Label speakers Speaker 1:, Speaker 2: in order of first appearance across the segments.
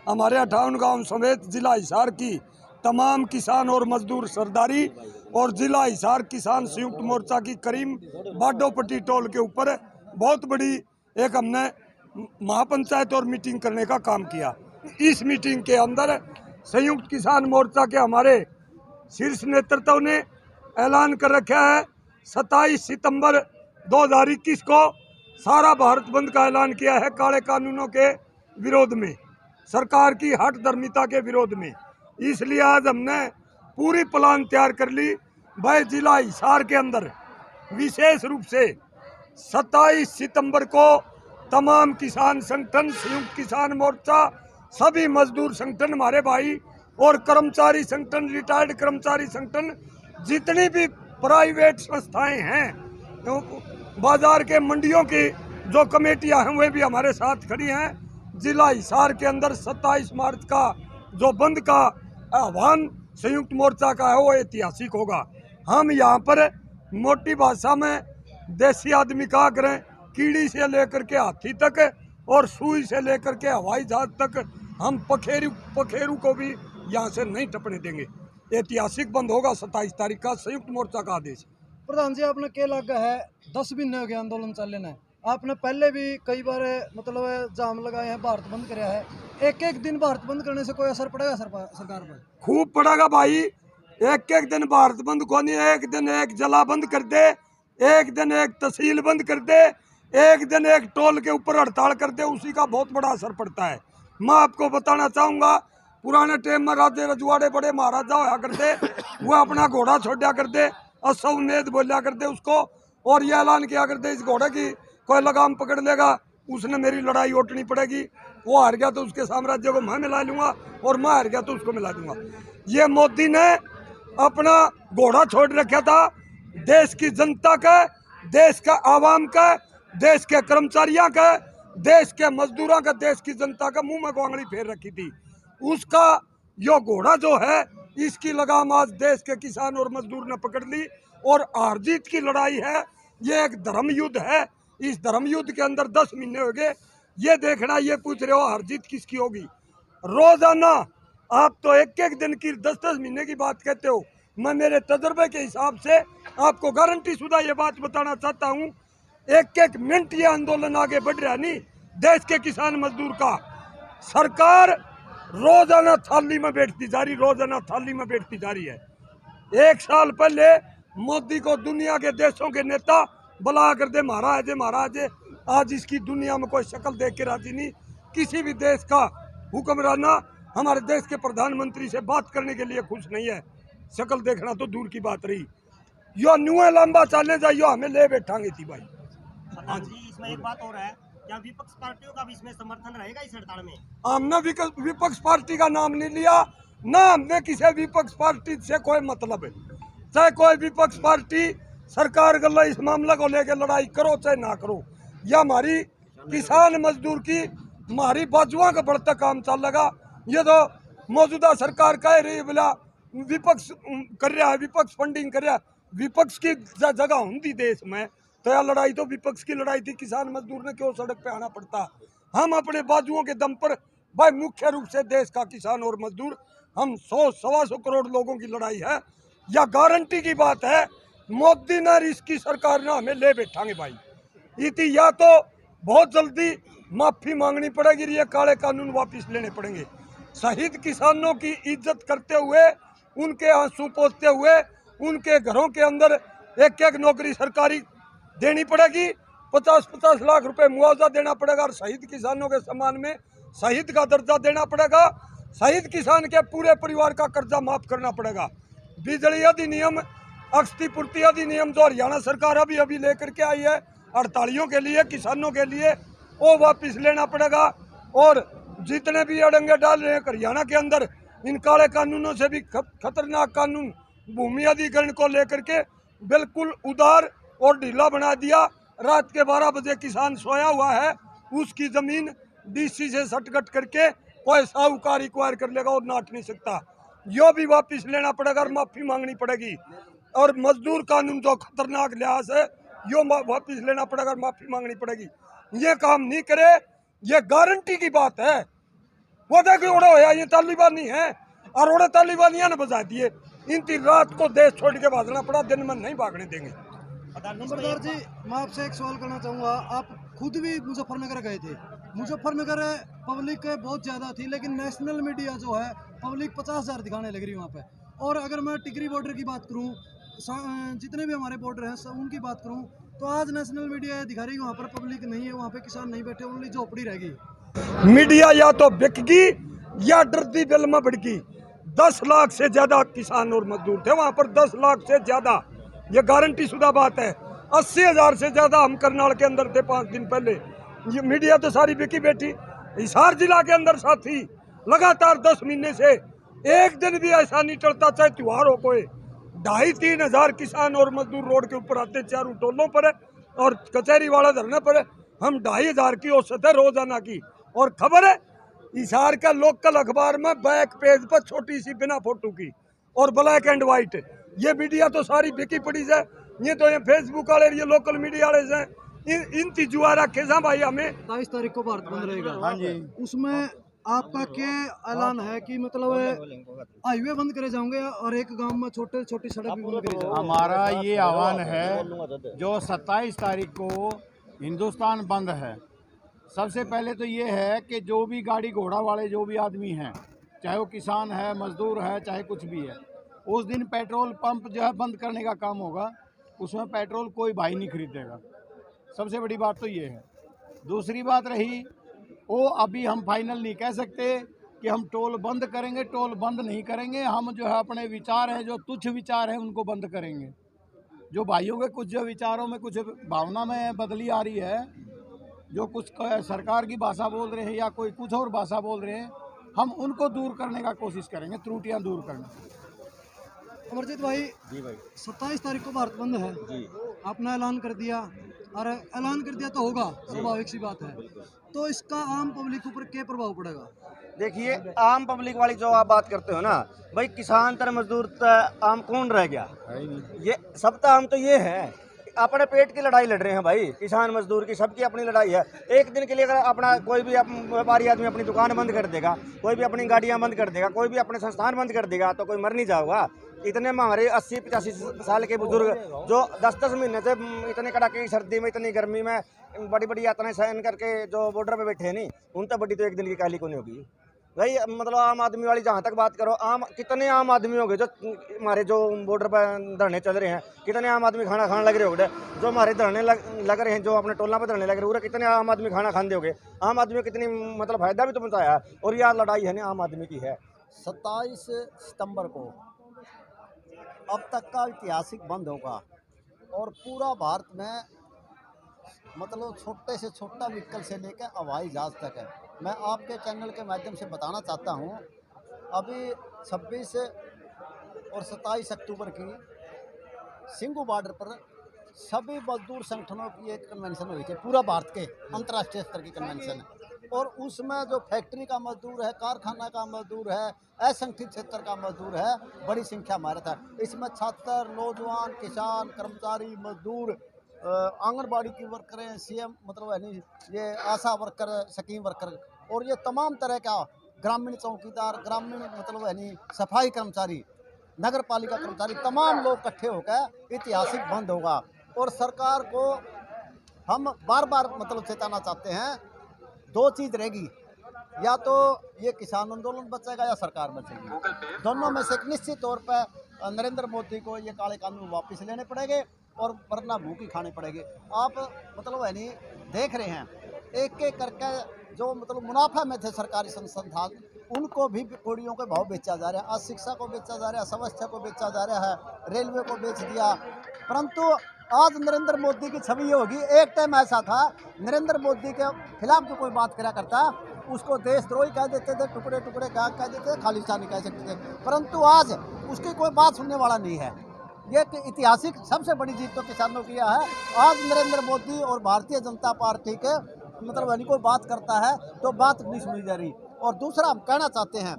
Speaker 1: हमारे 58 गांव समेत जिला हिसार की तमाम किसान और मजदूर सरदारी और जिला हिसार किसान संयुक्त मोर्चा की करीम बाडोपट्टी टोल के ऊपर बहुत बड़ी एक हमने महापंचायत और मीटिंग करने का काम किया। इस मीटिंग के अंदर संयुक्त किसान मोर्चा के हमारे शीर्ष नेतृत्व ने ऐलान कर रखा है 27 सितंबर 2021 को सारा भारत बंद का ऐलान किया है। काले कानूनों के विरोध में, सरकार की हठधर्मिता के विरोध में। इसलिए आज हमने पूरी प्लान तैयार कर ली। भाई जिला हिसार के अंदर विशेष रूप से 27 सितंबर को तमाम किसान संगठन, संयुक्त किसान मोर्चा, सभी मजदूर संगठन हमारे भाई और कर्मचारी संगठन, रिटायर्ड कर्मचारी संगठन, जितनी भी प्राइवेट संस्थाएं हैं, तो बाजार के मंडियों की जो कमेटियां हैं वे भी हमारे साथ खड़ी हैं। जिला हिसार के अंदर 27 मार्च का जो बंद का आह्वान संयुक्त मोर्चा का है वो ऐतिहासिक होगा। हम यहाँ पर मोटी भाषा में देसी आदमी कहा करें, कीड़ी से लेकर के हाथी तक और सुई से लेकर के हवाई जहाज तक हम पखेरू को भी यहाँ से नहीं टपने देंगे। ऐतिहासिक बंद होगा 27 तारीख का, संयुक्त मोर्चा का आदेश।
Speaker 2: प्रधान जी, आपने क्या लगा है 10 महीने हो गए आंदोलन चलने ने, आपने पहले भी कई बार मतलब जाम लगाए हैं, भारत बंद कराया है। एक एक दिन भारत बंद करने से कोई असर पड़ेगा सरकार पर?
Speaker 1: खूब पड़ेगा भाई। एक एक दिन भारत बंद को नहीं, एक दिन एक जला बंद कर दे, एक दिन एक तहसील बंद कर दे, एक दिन एक टोल के ऊपर हड़ताल कर दे, उसी का बहुत बड़ा असर पड़ता है। मैं आपको बताना चाहूँगा, पुराने टाइम में राजे रजवाड़े बड़े महाराजा होया करते, वो अपना घोड़ा छोड़ा करते, असउम्मेद बोलिया करते उसको, और ये ऐलान किया करते इस घोड़े की कोई लगाम पकड़ लेगा उसने मेरी लड़ाई उठनी पड़ेगी, वो हार गया तो उसके साम्राज्य को मैं मिला लूँगा और मैं हार गया तो उसको मिला दूंगा। ये मोदी ने अपना घोड़ा छोड़ रखा था देश की जनता का, देश का आवाम का, देश के कर्मचारियों का, देश के मजदूरों का, देश की जनता का मुंह में गोंगली फेर रखी थी। उसका यो घोड़ा जो है, इसकी लगाम आज देश के किसान और मजदूर ने पकड़ ली और हार जीत की लड़ाई है। ये एक धर्म युद्ध है। इस धर्म युद्ध के अंदर 10 महीने हो गए। ये देखना, ये पूछ रहे हो हार जीत किसकी होगी। रोजाना आप तो एक एक दिन की 10-10 महीने की बात कहते हो। मैं मेरे तजर्बे के हिसाब से आपको गारंटी शुदा ये बात बताना चाहता हूँ, एक एक मिनट ये आंदोलन आगे बढ़ रहा नहीं देश के किसान मजदूर का। सरकार रोजाना थाली में बैठती जा रही, रोजाना थाली में बैठती जा रही है। 1 साल पहले मोदी को दुनिया के देशों के नेता बुला कर दे, महाराज महाराज, आज इसकी दुनिया में कोई शक्ल देख के राजी नहीं। किसी भी देश का हुक्मराना हमारे देश के प्रधानमंत्री से बात करने के लिए खुश नहीं है। शक्ल देखना तो दूर की बात रही। यो न्यू लंबा चलने जाइयो हमें ले बैठांगे थी भाई।
Speaker 3: हाँ जी, इसमें एक बात और है, क्या विपक्ष पार्टियों का भी इसमें समर्थन रहेगा इस हड़ताल में?
Speaker 1: हमने विपक्ष पार्टी का नाम नहीं लिया, ना हमने किसी विपक्ष पार्टी से कोई मतलब है। चाहे कोई विपक्ष पार्टी सरकार गल्ला इस मामला को लेकर लड़ाई करो चाहे ना करो, यह हमारी किसान मजदूर की, हमारी बाजुओं का बढ़ता काम चल लगा। ये तो मौजूदा सरकार कह रही है बोला विपक्ष कर रहा है, विपक्ष फंडिंग कर रहा है। विपक्ष की जगह होती देश में तो यह लड़ाई तो विपक्ष की लड़ाई थी। किसान मजदूर ने क्यों सड़क पे आना पड़ता? हम अपने बाजुओं के दम पर भाई, मुख्य रूप से देश का किसान और मजदूर, हम 100-125 करोड़ लोगों की लड़ाई है। या गारंटी की बात है, मोदी ने इसकी सरकार ने हमें ले बैठांगे भाई। इति या तो बहुत जल्दी माफी मांगनी पड़ेगी, ये काले कानून वापस लेने पड़ेंगे। शहीद किसानों की इज्जत करते हुए, उनके आंसू पोंछते हुए, उनके घरों के अंदर एक एक नौकरी सरकारी देनी पड़ेगी, 50-50 लाख रुपए मुआवजा देना पड़ेगा और शहीद किसानों के सम्मान में शहीद का दर्जा देना पड़ेगा। शहीद किसान के पूरे परिवार का कर्जा माफ करना पड़ेगा। बिजली अधिनियम, क्षतिपूर्ति अधिनियम जो हरियाणा सरकार अभी लेकर के आई है हड़तालियों के लिए, किसानों के लिए, वो वापस लेना पड़ेगा। और जितने भी अड़ंगे डाल रहे हैं हरियाणा के अंदर, इन काले कानूनों से भी खतरनाक कानून भूमि अधिग्रहण को लेकर के बिल्कुल उदार और ढीला बना दिया। रात के 12 बजे किसान सोया हुआ है, उसकी जमीन डीसी से सटगट करके कोई साहूकार एक्वायर कर लेगा और नाट नहीं सकता। यो भी वापस लेना पड़ेगा और माफी मांगनी पड़ेगी। और मजदूर कानून जो खतरनाक लिहाज है, यो वापस लेना पड़ेगा और माफी मांगनी पड़ेगी। ये काम नहीं करे, ये गारंटी की बात है। वो देखिए उड़े होया ये तालिबानी है और उड़े तालिबानिया ने बजा दिए। इन तीन रात को देश छोड़ के भागना पड़ा, दिन में नहीं भागने देंगे।
Speaker 2: नंबरदार जी, मैं आपसे एक सवाल करना चाहूँगा। आप खुद भी मुजफ्फरनगर गए थे। मुजफ्फरनगर पब्लिक बहुत ज़्यादा थी, लेकिन नेशनल मीडिया जो है पब्लिक 50,000 दिखाने लग रही है वहाँ पे। और अगर मैं टिकरी बॉर्डर की बात करूँ, जितने भी हमारे बॉर्डर हैं सब उनकी बात करूँ, तो आज नेशनल मीडिया दिखा रही है वहाँ पर पब्लिक नहीं है, वहाँ पे किसान नहीं बैठे, ओनली झोपड़ी रहेगी।
Speaker 1: मीडिया या तो बिकगी या डरती बिल में बढ़गी। 10 लाख से ज्यादा किसान और मजदूर थे वहां पर, 10 लाख से ज्यादा, ये गारंटी शुदा बात है। 80,000 से ज्यादा हम करनाल के अंदर थे 5 दिन पहले। ये मीडिया तो सारी बिकी बैठी। हिसार जिला के अंदर साथी लगातार 10 महीने से एक दिन भी ऐसा नहीं चलता, चाहे त्योहार हो कोई, 2,500-3 हजार किसान और मजदूर रोड के ऊपर आते चारों टोलों पर है और कचहरी वाला धरने पर है। हम 2,500 की औसत है रोजाना की। और खबर है हिसार का लोकल अखबार में बैक पेज पर छोटी सी बिना फोटो की और ब्लैक एंड व्हाइट। ये मीडिया तो सारी बिकी पड़ी है। ये तो ये फेसबुक वाले, ये लोकल मीडिया वाले हैं, इन तिजुआ रखे हैं भाई हमें।
Speaker 2: 27 तारीख को भारत बंद रहेगा।
Speaker 4: हाँ जी।
Speaker 2: उसमें आपका क्या ऐलान है कि मतलब हाईवे बंद करे जाओगे और एक गांव में छोटे छोटी सड़क भी बंद करे जाओगे?
Speaker 4: हमारा ये आह्वान है, जो 27 तारीख को हिंदुस्तान बंद है, सबसे पहले तो ये है कि जो भी गाड़ी घोड़ा वाले जो भी आदमी हैं, चाहे वो किसान है, मजदूर है, चाहे कुछ भी है, उस दिन पेट्रोल पंप जो है बंद करने का काम होगा। उसमें पेट्रोल कोई भाई नहीं खरीदेगा। सबसे बड़ी बात तो ये है। दूसरी बात रही, वो अभी हम फाइनल नहीं कह सकते कि हम टोल बंद करेंगे, टोल बंद नहीं करेंगे। हम जो है अपने विचार हैं, जो तुच्छ विचार हैं, उनको बंद करेंगे। जो भाइयों के कुछ जो विचारों में कुछ भावना में बदली आ रही है, जो कुछ सरकार की भाषा बोल रहे हैं या कोई कुछ और भाषा बोल रहे हैं, हम उनको दूर करने का कोशिश करेंगे, त्रुटियां दूर करना।
Speaker 2: अमरजीत भाई
Speaker 4: जी भाई।
Speaker 2: 27 तारीख को भारत बंद है
Speaker 4: जी।
Speaker 2: आपने ऐलान कर दिया, और ऐलान कर दिया तो होगा, स्वाभाविक सी बात है। तो इसका आम पब्लिक ऊपर क्या प्रभाव पड़ेगा?
Speaker 5: देखिए, आम पब्लिक वाली जो आप बात करते हो ना भाई, किसान तर मजदूर तर आम कौन रह गया? ये सबका आम तो ये है, अपने पेट की लड़ाई लड़ रहे हैं भाई। किसान मजदूर की सबकी अपनी लड़ाई है। एक दिन के लिए अगर अपना कोई भी व्यापारी आदमी अपनी दुकान बंद कर देगा, कोई भी अपनी गाड़ियां बंद कर देगा, कोई भी अपने संस्थान बंद कर देगा, तो कोई मर नहीं जाएगा। इतने में हमारे 80-85 साल के बुजुर्ग जो 10-10 महीने से इतने कड़ाके की सर्दी में, इतनी गर्मी में बड़ी बड़ी यातनाएं सहन करके जो बॉर्डर पे बैठे हैं, नहीं उनसे बड़ी तो एक दिन की काली को नहीं होगी भाई। मतलब आम आदमी वाली जहाँ तक बात करो, कितने आम आदमी हो गए जो हमारे जो बॉर्डर पर धरने चल रहे हैं, कितने आम आदमी खाना खाने लग रहे होंगे, जो हमारे धरने लग रहे हैं, जो अपने टोला पर धरने लग रहे हैं, कितने आम आदमी खाना खाने होंगे। आम आदमी को कितनी मतलब फायदा भी तो पहुँचाया है। और यह लड़ाई है ना आम आदमी की है।
Speaker 6: 27 सितंबर को अब तक का ऐतिहासिक बंद होगा और पूरा भारत में मतलब छोटे से छोटा व्हीकल से लेकर हवाई जहाज़ तक है। मैं आपके चैनल के माध्यम से बताना चाहता हूँ, अभी 26 और 27 अक्टूबर की सिंगू बॉर्डर पर सभी मजदूर संगठनों की एक कन्वेंशन हुई थी, पूरा भारत के अंतर्राष्ट्रीय स्तर की कन्वेंशन है। और उसमें जो फैक्ट्री का मजदूर है, कारखाना का मजदूर है, असंगठित क्षेत्र का मजदूर है, बड़ी संख्या हमारे था। इसमें छात्र, नौजवान, किसान, कर्मचारी, मजदूर, आंगनबाड़ी की वर्करें, सीएम मतलब है नहीं, ये आशा वर्कर, स्कीम वर्कर, और ये तमाम तरह का ग्रामीण चौकीदार, ग्रामीण मतलब है नहीं, सफाई कर्मचारी, नगर पालिका कर्मचारी, तमाम लोग इकट्ठे होकर ऐतिहासिक बंद होगा। और सरकार को हम बार बार मतलब चेताना चाहते हैं, दो चीज़ रहेगी, या तो ये किसान आंदोलन बचेगा या सरकार बचेगी। दोनों में से एक निश्चित तौर पर नरेंद्र मोदी को ये काले कानून वापस लेने पड़ेंगे और वरना भूखी खानी पड़ेगी। आप मतलब है नहीं देख रहे हैं, एक एक करके जो मतलब मुनाफा में थे सरकारी संस्थान, उनको भी कोड़ियों के भाव बेचा जा रहा है। आज शिक्षा को बेचा जा रहा है, स्वास्थ्य को बेचा जा रहा है, रेलवे को बेच दिया। परंतु आज नरेंद्र मोदी की छवि ये होगी, एक टाइम ऐसा था नरेंद्र मोदी के खिलाफ जो कोई बात करा करता उसको देशद्रोही कह देते थे, टुकड़े टुकड़े कह देते थे, खालिस्तानी कह सकते थे। परंतु आज उसकी कोई बात सुनने वाला नहीं है। ये ऐतिहासिक सबसे बड़ी जीत तो किसानों की है। आज नरेंद्र मोदी और भारतीय जनता पार्टी के मतलब यानी कोई बात करता है तो बात नहीं सुनी जा रही। और दूसरा हम कहना चाहते हैं,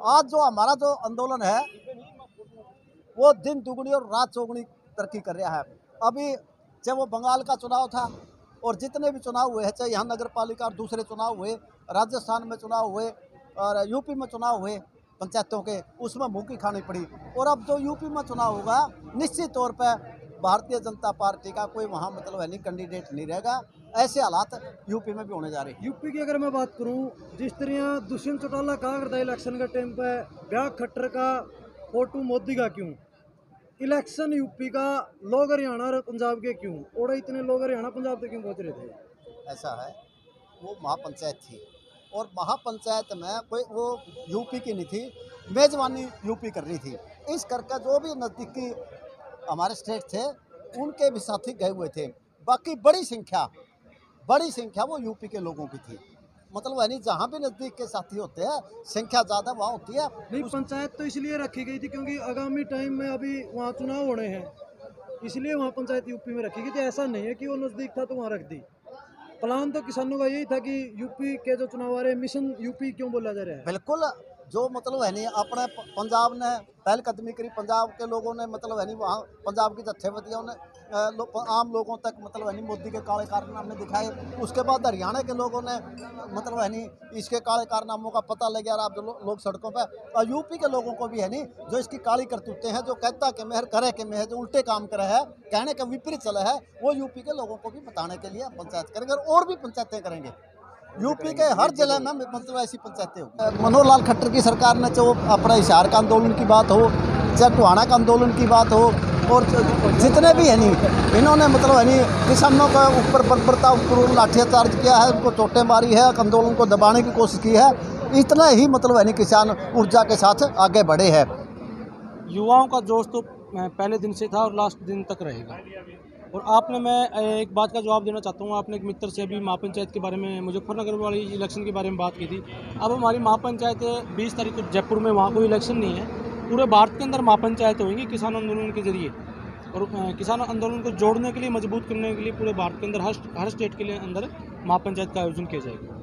Speaker 6: आज जो हमारा जो आंदोलन है वो दिन दुगनी और रात चौगुनी तरक्की कर रहा है। अभी चाहे वो बंगाल का चुनाव था और जितने भी चुनाव हुए हैं, चाहे यहाँ नगर पालिका और दूसरे चुनाव हुए, राजस्थान में चुनाव हुए, और यूपी में चुनाव हुए पंचायतों के, उसमें मुँह की खानी पड़ी। और अब जो यूपी में चुनाव होगा निश्चित तौर पर भारतीय जनता पार्टी का कोई वहाँ मतलब है नहीं कैंडिडेट नहीं रहेगा। ऐसे हालात यूपी में भी होने जा रहे हैं।
Speaker 2: यूपी की अगर मैं बात करूं, जिस तरह दुष्यंत चौटाला कहा करता है इलेक्शन के टाइम पे ब्याह खट्टर का फोटो मोदी का क्यों, इलेक्शन यूपी का लोग हरियाणा और पंजाब के क्यों, और इतने लोग हरियाणा पंजाब से क्यों पहुंच रहे थे?
Speaker 6: ऐसा है, वो महापंचायत थी और महापंचायत में कोई वो यूपी की नहीं थी, मेजबानी यूपी कर रही थी। इस करके जो भी नज़दीकी हमारे स्टेट थे उनके भी साथी गए हुए थे। बाकी बड़ी संख्या वो यूपी के लोगों की थी। मतलब यानी जहाँ भी नज़दीक के साथी होते हैं संख्या ज़्यादा वहाँ होती है।
Speaker 2: नहीं, पंचायत तो इसलिए रखी गई थी क्योंकि आगामी टाइम में अभी वहाँ चुनाव होने हैं, इसलिए वहाँ पंचायत यूपी में रखी गई थी। ऐसा नहीं है कि वो नज़दीक था तो वहाँ रख दी। प्लान तो किसानों का यही था कि यूपी के जो चुनाव आ रहे हैं, मिशन यूपी क्यों बोला जा रहा है?
Speaker 6: बिल्कुल, जो मतलब है नहीं अपने पंजाब ने पहलकदमी करी, पंजाब के लोगों ने मतलब है नहीं वहाँ पंजाब की जत्थेबंदियों ने आम लोगों तक मतलब है नहीं मोदी के काले कारनामे दिखाए। उसके बाद हरियाणा के लोगों ने मतलब है नहीं इसके काले कारनामों का पता लग गया। अब जो लोग सड़कों पर, और यूपी के लोगों को भी है नहीं जो इसकी काली करतूतें हैं, जो कहता के मेहर करे के मेहर, जो उल्टे काम करे है, कहने का विपरीत चला है, वो यूपी के लोगों को भी बताने के लिए पंचायत करेंगे और भी पंचायतें करेंगे। यूपी के हर जिले में मतलब ऐसी पंचायतें होंगी। मनोहर लाल खट्टर की सरकार ने जो अपना हिसार का आंदोलन की बात हो, चाहे टोहाना का आंदोलन की बात हो, और जितने भी है नहीं इन्होंने मतलब है नहीं किसानों के ऊपर बर्बरतापूर्वक लाठीचार्ज किया है, उनको चोटें मारी है, आंदोलन को दबाने की कोशिश की है। इतना ही मतलब है नहीं किसान ऊर्जा के साथ आगे बढ़े हैं।
Speaker 7: युवाओं का जोश तो पहले दिन से था और लास्ट दिन तक रहेगा। और आपने, मैं एक बात का जवाब देना चाहता हूँ, आपने एक मित्र से अभी महापंचायत के बारे में, मुजफ्फरनगर वाली इलेक्शन के बारे में बात की थी। अब हमारी महापंचायत 20 तारीख को जयपुर में, वहाँ कोई इलेक्शन नहीं है, पूरे भारत के अंदर महापंचायत होंगी किसान आंदोलन के जरिए। और किसान आंदोलन को जोड़ने के लिए, मजबूत करने के लिए पूरे भारत के अंदर हर स्टेट के लिए अंदर महापंचायत का आयोजन किया जाएगा।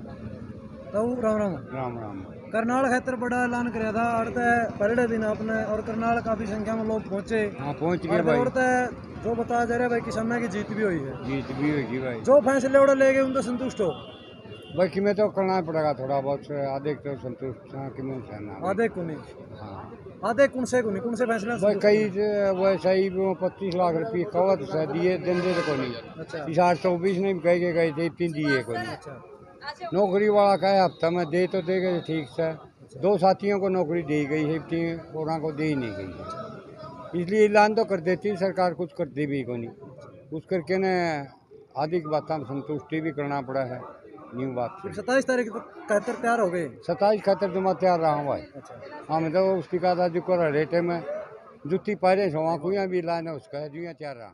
Speaker 2: तो राम राम
Speaker 4: राम राम।
Speaker 2: करनाल खातर बड़ा ऐलान कराया था अड़ता पहले दिन आपने, और करनाल काफी संख्या में लोग पहुंचे।
Speaker 4: हाँ पहुँच गए भाई।
Speaker 2: और जो बताया जा रहा है भाई किसानों की जीत भी हुई है।
Speaker 4: जीत भी होगी भाई।
Speaker 2: जो फैसले उड़े ले गए उनसे संतुष्ट हो?
Speaker 4: भाई कि मैं तो करना ही पड़ेगा थोड़ा बहुत, आधे तो संतुष्ट कि मैं सहना।
Speaker 2: आधे कुनी,
Speaker 4: हाँ
Speaker 2: आधे कौन से फैसले
Speaker 4: भाई कई वैसा ही 25 लाख रुपये कवत से दिए, दिन दे को नहीं।
Speaker 2: अच्छा
Speaker 4: 2024 ने भी कह के गए थे, 3 दिए को नहीं।
Speaker 2: अच्छा
Speaker 4: नौकरी वाला कहे हफ्ता में दे तो दे गए ठीक से, 2 साथियों को नौकरी दी गई है, 3 और को दी ही नहीं गई। इसलिए ऐलान तो कर देती सरकार, कुछ करती भी को नहीं। कुछ करके न आदि की बात में संतुष्टि भी करना पड़ा है। न्यू बात
Speaker 2: 27 तारीख तक कहतर तैयार हो गए।
Speaker 4: 27 खातर तो मैं तैयार रहा हूँ भाई।
Speaker 2: अच्छा
Speaker 4: हाँ मैं तो उसकी कहा था जो कर रेटे में जुत्ती पहरे सो वहाँ भी लाना उसका है जो यहाँ तैयार रहा।